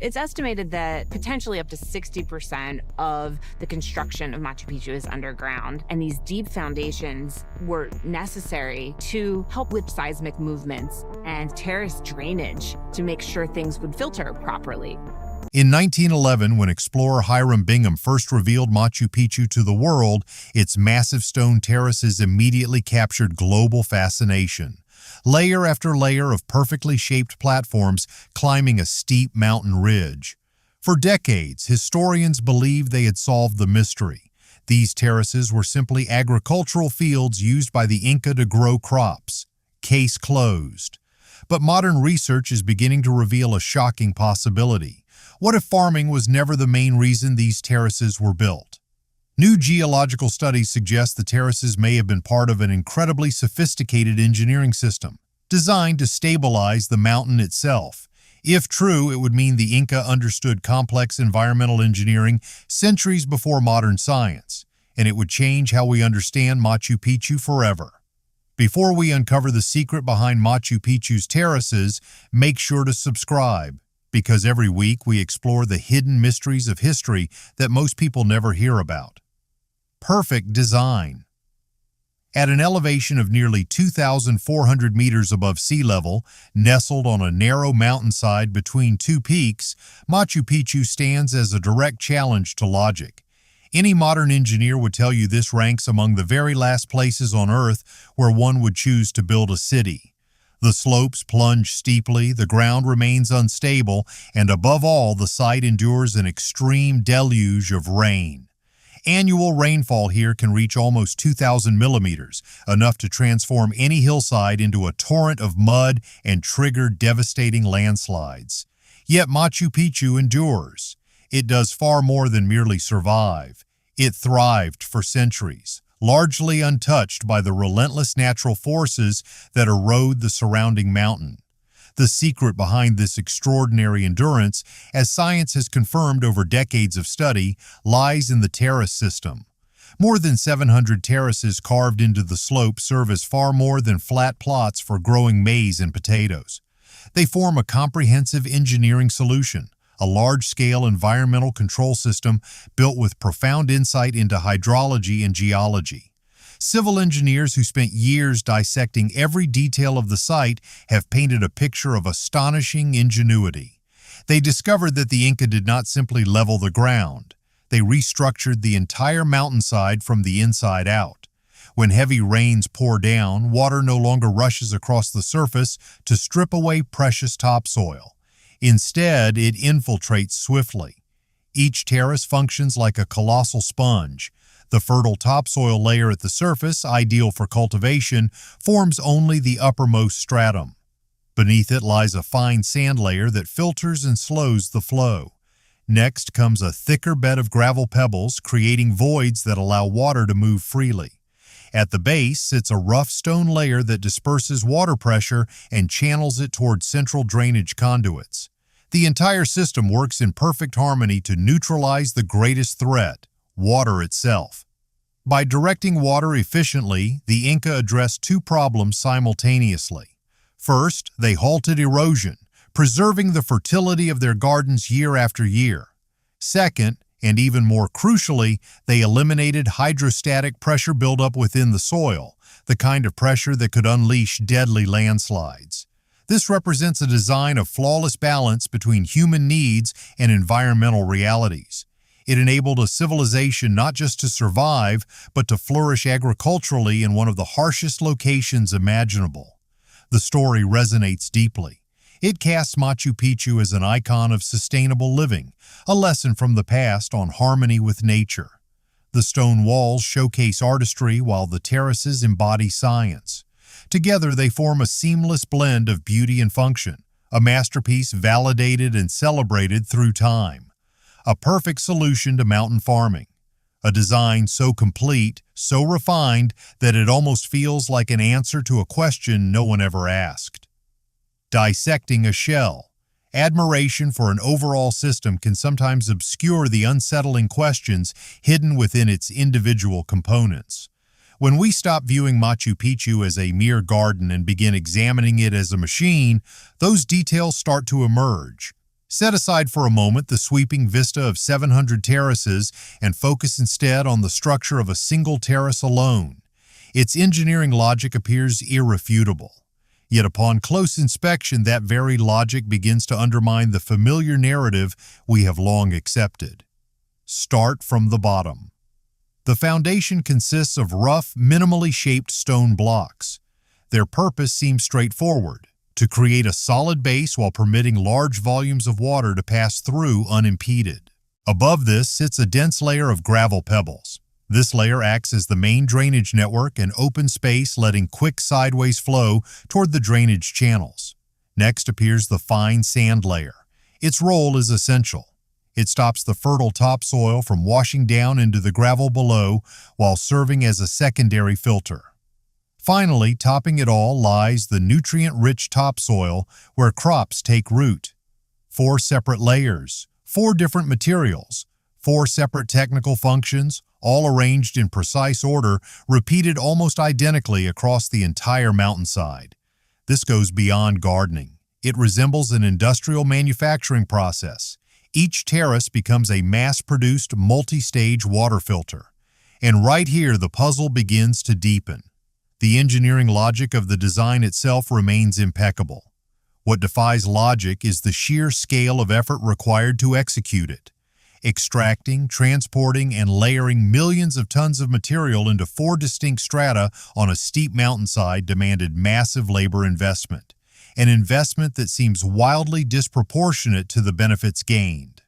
It's estimated that potentially up to 60% of the construction of Machu Picchu is underground, and these deep foundations were necessary to help with seismic movements and terrace drainage to make sure things would filter properly. In 1911, when explorer Hiram Bingham first revealed Machu Picchu to the world, its massive stone terraces immediately captured global fascination. Layer after layer of perfectly shaped platforms climbing a steep mountain ridge. For decades, historians believed they had solved the mystery. These terraces were simply agricultural fields used by the Inca to grow crops. Case closed. But modern research is beginning to reveal a shocking possibility. What if farming was never the main reason these terraces were built? New geological studies suggest the terraces may have been part of an incredibly sophisticated engineering system, designed to stabilize the mountain itself. If true, it would mean the Inca understood complex environmental engineering centuries before modern science, and it would change how we understand Machu Picchu forever. Before we uncover the secret behind Machu Picchu's terraces, make sure to subscribe, because every week we explore the hidden mysteries of history that most people never hear about. Perfect design. At an elevation of nearly 2,400 meters above sea level, nestled on a narrow mountainside between two peaks, Machu Picchu stands as a direct challenge to logic. Any modern engineer would tell you this ranks among the very last places on Earth where one would choose to build a city. The slopes plunge steeply, the ground remains unstable, and above all, the site endures an extreme deluge of rain. Annual rainfall here can reach almost 2,000 millimeters, enough to transform any hillside into a torrent of mud and trigger devastating landslides. Yet Machu Picchu endures. It does far more than merely survive. It thrived for centuries, largely untouched by the relentless natural forces that erode the surrounding mountain. The secret behind this extraordinary endurance, as science has confirmed over decades of study, lies in the terrace system. More than 700 terraces carved into the slope serve as far more than flat plots for growing maize and potatoes. They form a comprehensive engineering solution, a large-scale environmental control system built with profound insight into hydrology and geology. Civil engineers who spent years dissecting every detail of the site have painted a picture of astonishing ingenuity. They discovered that the Inca did not simply level the ground. They restructured the entire mountainside from the inside out. When heavy rains pour down, water no longer rushes across the surface to strip away precious topsoil. Instead, it infiltrates swiftly. Each terrace functions like a colossal sponge. The fertile topsoil layer at the surface, ideal for cultivation, forms only the uppermost stratum. Beneath it lies a fine sand layer that filters and slows the flow. Next comes a thicker bed of gravel pebbles, creating voids that allow water to move freely. At the base sits a rough stone layer that disperses water pressure and channels it toward central drainage conduits. The entire system works in perfect harmony to neutralize the greatest threat: water itself. By directing water efficiently, the Inca addressed two problems simultaneously. First, they halted erosion, preserving the fertility of their gardens year after year. Second, and even more crucially, they eliminated hydrostatic pressure buildup within the soil, the kind of pressure that could unleash deadly landslides. This represents a design of flawless balance between human needs and environmental realities. It enabled a civilization not just to survive, but to flourish agriculturally in one of the harshest locations imaginable. The story resonates deeply. It casts Machu Picchu as an icon of sustainable living, a lesson from the past on harmony with nature. The stone walls showcase artistry while the terraces embody science. Together they form a seamless blend of beauty and function, a masterpiece validated and celebrated through time. A perfect solution to mountain farming. A design so complete, so refined, that it almost feels like an answer to a question no one ever asked. Dissecting a shell. Admiration for an overall system can sometimes obscure the unsettling questions hidden within its individual components. When we stop viewing Machu Picchu as a mere garden and begin examining it as a machine, those details start to emerge. Set aside for a moment the sweeping vista of 700 terraces and focus instead on the structure of a single terrace alone. Its engineering logic appears irrefutable. Yet upon close inspection, that very logic begins to undermine the familiar narrative we have long accepted. Start from the bottom. The foundation consists of rough, minimally shaped stone blocks. Their purpose seems straightforward: to create a solid base while permitting large volumes of water to pass through unimpeded. Above this sits a dense layer of gravel pebbles. This layer acts as the main drainage network and open space, letting quick sideways flow toward the drainage channels. Next appears the fine sand layer. Its role is essential. It stops the fertile topsoil from washing down into the gravel below while serving as a secondary filter. Finally, topping it all lies the nutrient-rich topsoil where crops take root. 4 separate layers, 4 different materials, 4 separate technical functions, all arranged in precise order, repeated almost identically across the entire mountainside. This goes beyond gardening. It resembles an industrial manufacturing process. Each terrace becomes a mass-produced, multi-stage water filter. And right here, the puzzle begins to deepen. The engineering logic of the design itself remains impeccable. What defies logic is the sheer scale of effort required to execute it. Extracting, transporting, and layering millions of tons of material into 4 distinct strata on a steep mountainside demanded massive labor investment, an investment that seems wildly disproportionate to the benefits gained.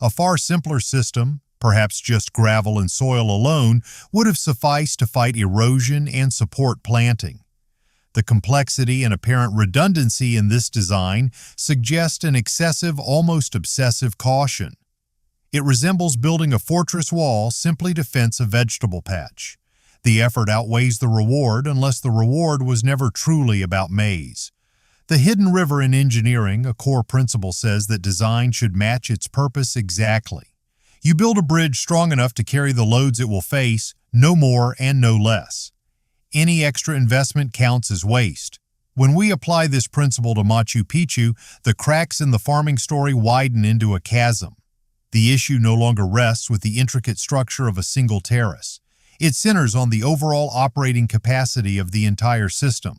A far simpler system, perhaps just gravel and soil alone, would have sufficed to fight erosion and support planting. The complexity and apparent redundancy in this design suggest an excessive, almost obsessive caution. It resembles building a fortress wall simply to fence a vegetable patch. The effort outweighs the reward unless the reward was never truly about maize. The hidden river in engineering, a core principle, says that design should match its purpose exactly. You build a bridge strong enough to carry the loads it will face, no more and no less. Any extra investment counts as waste. When we apply this principle to Machu Picchu, the cracks in the farming story widen into a chasm. The issue no longer rests with the intricate structure of a single terrace. It centers on the overall operating capacity of the entire system.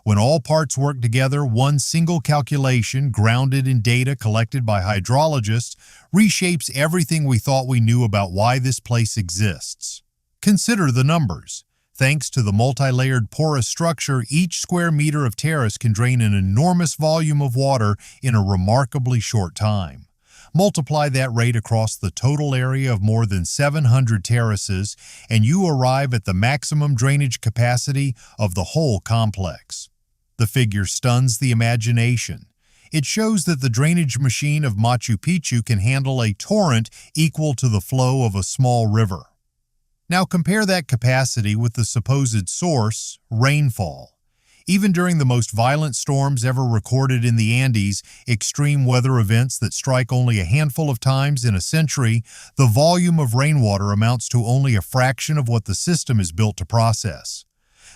When all parts work together, one single calculation, grounded in data collected by hydrologists, reshapes everything we thought we knew about why this place exists. Consider the numbers. Thanks to the multi-layered porous structure, each square meter of terrace can drain an enormous volume of water in a remarkably short time. Multiply that rate across the total area of more than 700 terraces, and you arrive at the maximum drainage capacity of the whole complex. The figure stuns the imagination. It shows that the drainage machine of Machu Picchu can handle a torrent equal to the flow of a small river. Now compare that capacity with the supposed source, rainfall. Even during the most violent storms ever recorded in the Andes, extreme weather events that strike only a handful of times in a century, the volume of rainwater amounts to only a fraction of what the system is built to process.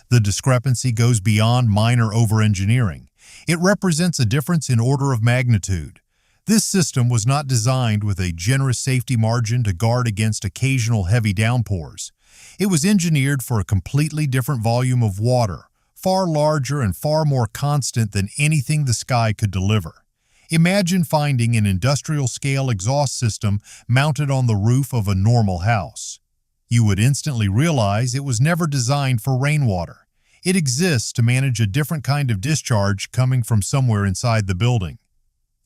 The discrepancy goes beyond minor over-engineering. It represents a difference in order of magnitude. This system was not designed with a generous safety margin to guard against occasional heavy downpours. It was engineered for a completely different volume of water, far larger and far more constant than anything the sky could deliver. Imagine finding an industrial-scale exhaust system mounted on the roof of a normal house. You would instantly realize it was never designed for rainwater. It exists to manage a different kind of discharge coming from somewhere inside the building.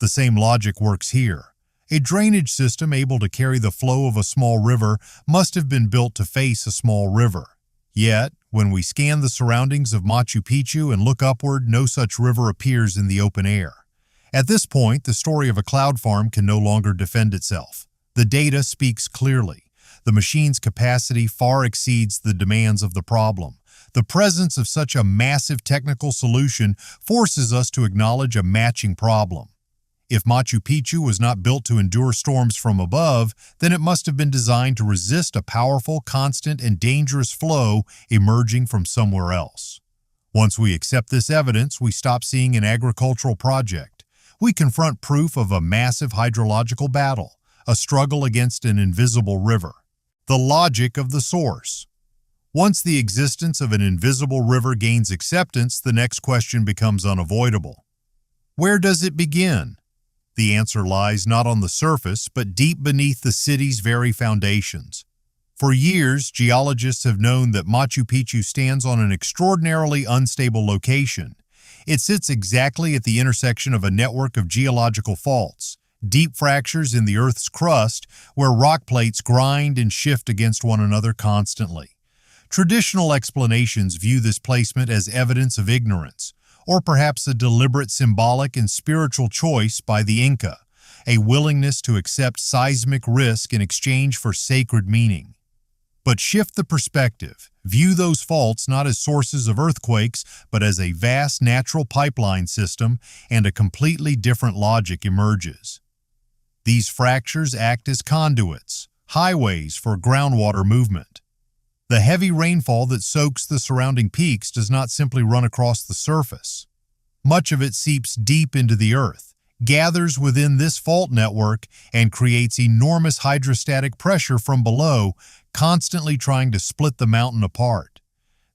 The same logic works here. A drainage system able to carry the flow of a small river must have been built to face a small river. Yet, when we scan the surroundings of Machu Picchu and look upward, no such river appears in the open air. At this point, the story of a cloud farm can no longer defend itself. The data speaks clearly. The machine's capacity far exceeds the demands of the problem. The presence of such a massive technical solution forces us to acknowledge a matching problem. If Machu Picchu was not built to endure storms from above, then it must have been designed to resist a powerful, constant, and dangerous flow emerging from somewhere else. Once we accept this evidence, we stop seeing an agricultural project. we confront proof of a massive hydrological battle, a struggle against an invisible river. The logic of the source. Once the existence of an invisible river gains acceptance, the next question becomes unavoidable. Where does it begin? The answer lies not on the surface, but deep beneath the city's very foundations. For years, geologists have known that Machu Picchu stands on an extraordinarily unstable location. It sits exactly at the intersection of a network of geological faults, deep fractures in the Earth's crust where rock plates grind and shift against one another constantly. Traditional explanations view this placement as evidence of ignorance, or perhaps a deliberate symbolic and spiritual choice by the Inca, a willingness to accept seismic risk in exchange for sacred meaning. But shift the perspective. View those faults not as sources of earthquakes, but as a vast natural pipeline system, and a completely different logic emerges. These fractures act as conduits, highways for groundwater movement. The heavy rainfall that soaks the surrounding peaks does not simply run across the surface. Much of it seeps deep into the earth, gathers within this fault network, and creates enormous hydrostatic pressure from below, constantly trying to split the mountain apart.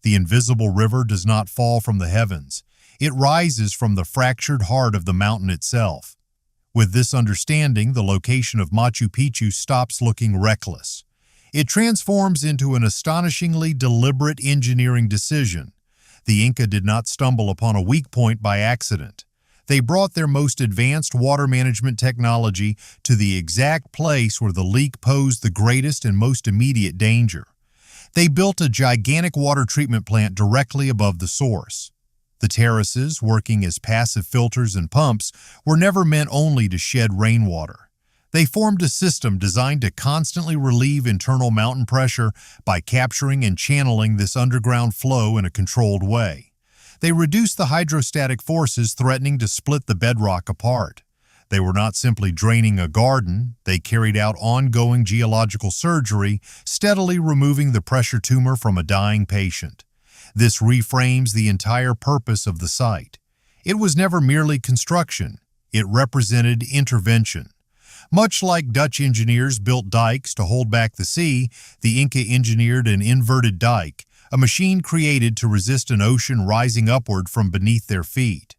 The invisible river does not fall from the heavens. It rises from the fractured heart of the mountain itself. With this understanding, the location of Machu Picchu stops looking reckless. It transforms into an astonishingly deliberate engineering decision. The Inca did not stumble upon a weak point by accident. They brought their most advanced water management technology to the exact place where the leak posed the greatest and most immediate danger. They built a gigantic water treatment plant directly above the source. The terraces, working as passive filters and pumps, were never meant only to shed rainwater. They formed a system designed to constantly relieve internal mountain pressure by capturing and channeling this underground flow in a controlled way. They reduced the hydrostatic forces threatening to split the bedrock apart. They were not simply draining a garden, they carried out ongoing geological surgery, steadily removing the pressure tumor from a dying patient. This reframes the entire purpose of the site. It was never merely construction, it represented intervention. Much like Dutch engineers built dikes to hold back the sea, the Inca engineered an inverted dike, a machine created to resist an ocean rising upward from beneath their feet.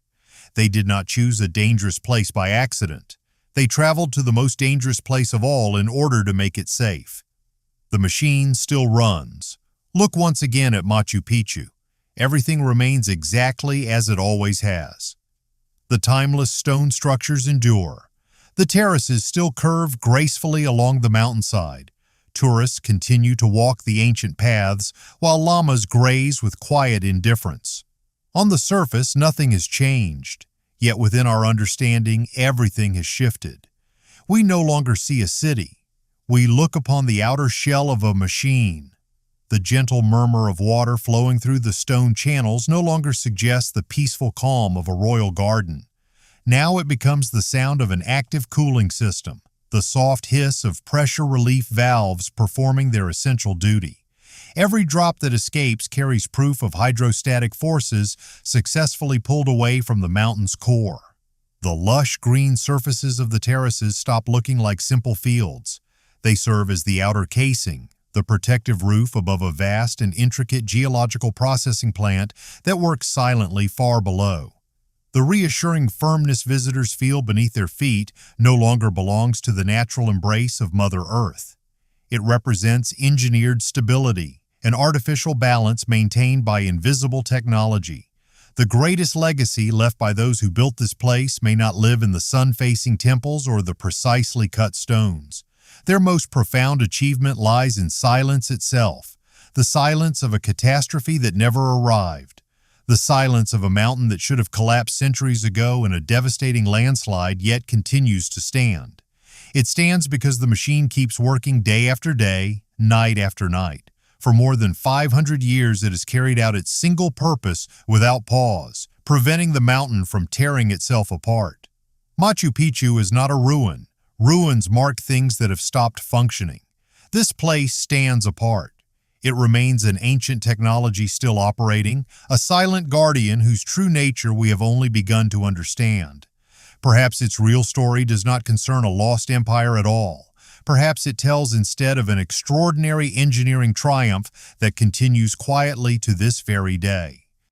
They did not choose a dangerous place by accident. They traveled to the most dangerous place of all in order to make it safe. The machine still runs. Look once again at Machu Picchu. Everything remains exactly as it always has. The timeless stone structures endure. The terraces still curve gracefully along the mountainside. Tourists continue to walk the ancient paths, while llamas graze with quiet indifference. On the surface, nothing has changed, yet within our understanding, everything has shifted. We no longer see a city. We look upon the outer shell of a machine. The gentle murmur of water flowing through the stone channels no longer suggests the peaceful calm of a royal garden. Now it becomes the sound of an active cooling system, the soft hiss of pressure relief valves performing their essential duty. Every drop that escapes carries proof of hydrostatic forces successfully pulled away from the mountain's core. The lush green surfaces of the terraces stop looking like simple fields. They serve as the outer casing, the protective roof above a vast and intricate geological processing plant that works silently far below. The reassuring firmness visitors feel beneath their feet no longer belongs to the natural embrace of Mother Earth. It represents engineered stability, an artificial balance maintained by invisible technology. The greatest legacy left by those who built this place may not live in the sun-facing temples or the precisely cut stones. Their most profound achievement lies in silence itself, the silence of a catastrophe that never arrived. The silence of a mountain that should have collapsed centuries ago in a devastating landslide yet continues to stand. It stands because the machine keeps working day after day, night after night. For more than 500 years it has carried out its single purpose without pause, preventing the mountain from tearing itself apart. Machu Picchu is not a ruin. Ruins mark things that have stopped functioning. This place stands apart. It remains an ancient technology still operating, a silent guardian whose true nature we have only begun to understand. Perhaps its real story does not concern a lost empire at all. Perhaps it tells instead of an extraordinary engineering triumph that continues quietly to this very day.